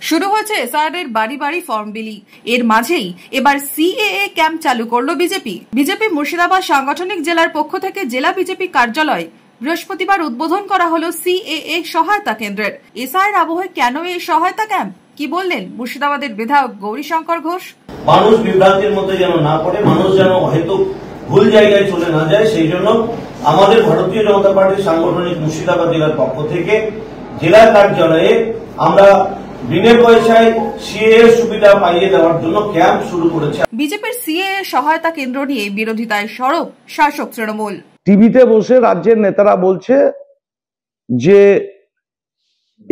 শুরু হয়েছে এসআইআর বাড়ি বাড়ি ফর্ম বিলি। এর মাঝেই এবার সিএএ ক্যাম্প চালু করলো বিজেপি মুর্শিদাবাদ সাংগঠনিক জেলার পক্ষ থেকে জেলা বিজেপি কার্যালয় বৃহস্পতিবার উদ্বোধন করা হলো সিএএ সহায়তা কেন্দ্রের। এসআইআর আবহে কেন এই সহায়তা ক্যাম্প, কি বললেন মুর্শিদাবাদের বিধায়ক গৌরীশঙ্কর ঘোষ। মানুষ বিভ্রান্তির মধ্যে যেন না পড়ে, মানুষ যেন হয়তো ভুল জায়গায় চলে না যায়, সেই জন্য আমাদের ভারতীয় জনতা পার্টির সাংগঠনিক মুর্শিদাবাদ জেলার পক্ষ থেকে জেলা কার্যালয়ে আমরা বিনা পয়সায় সিএএ সুবিধা পাইয়ে দেওয়ার জন্য ক্যাম্প শুরু করেছে। বিজেপির সিএএ সহায়তা কেন্দ্র নিয়ে বিরোধিতায় সরব শাসক তৃণমূল। টিভিতে বসে রাজ্যের নেতারা বলছে যে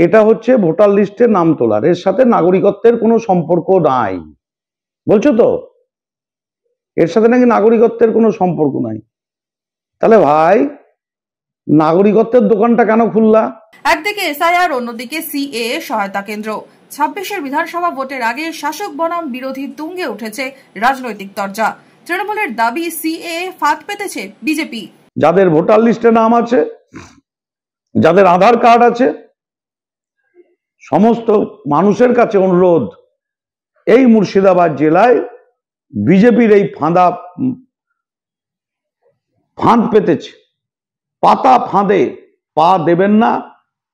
এটা হচ্ছে ভোটার লিস্টে নাম তোলার, এর সাথে নাগরিকত্বের কোনো সম্পর্ক নাই। বলছো তো এর সাথে নাকি নাগরিকত্বের কোনো সম্পর্ক নাই? তাহলে ভাই নাগরিকত্বের দোকানটা কেন খুললা? একদিকে এসআইআর, অন্যদিকে সিএএ সহায়তা কেন্দ্র। 26-এর বিধানসভা ভোটের আগে শাসক বনাম বিরোধী তুঙ্গে উঠেছে রাজনৈতিক তরজা। তৃণমূলের দাবি সিএএ ফাঁদ পেতেছে বিজেপি। যাদের ভোটার লিস্টে নাম আছে, যাদের আধার কার্ড আছে, সমস্ত মানুষের কাছে অনুরোধ, এই মুর্শিদাবাদ জেলায় বিজেপির এই ফাঁদ পেতেছে। পাতা ফাঁদে পা দেবেন না,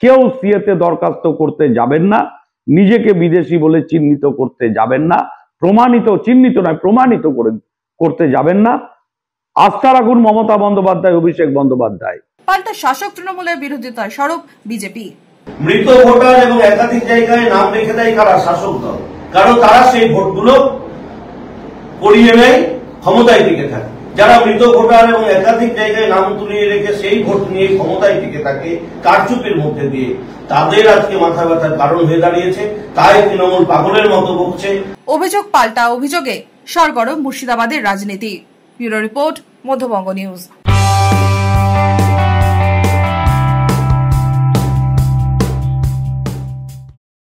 কেউ সিএতে দরখাস্ত করতে যাবেন না, নিজেকে বিদেশি বলে চিহ্নিত করতে যাবেন না, প্রমাণিত করতে যাবেন না। আস্থা রাখুন মমতা বন্দ্যোপাধ্যায়, অভিষেক বন্দ্যোপাধ্যায়। পাল্টা শাসক তৃণমূলের বিরোধিতায় সরব বিজেপি। মৃত ভোটার এবং একাধিক জায়গায় নাম রেখে দেয় কারা? শাসক দল। কারণ তারা সেই ভোটগুলো করিয়ে নেয়, ক্ষমতায় টিকে থাকে। যারা মৃত ভোটার এবং একাধিক জায়গায় নাম তুলিয়ে রেখে সেই ভোট নিয়ে ক্ষমতায় টিকে থাকে কারচুপির মধ্যে দিয়ে, তাদের আজকে মাথা ব্যথার কারণ হয়ে দাঁড়িয়েছে। তাই তৃণমূল পাগলের মতো বকছে। অভিযোগ পাল্টা অভিযোগে সরগরম মুর্শিদাবাদের রাজনীতি। Bureau report, Madhyabanga news.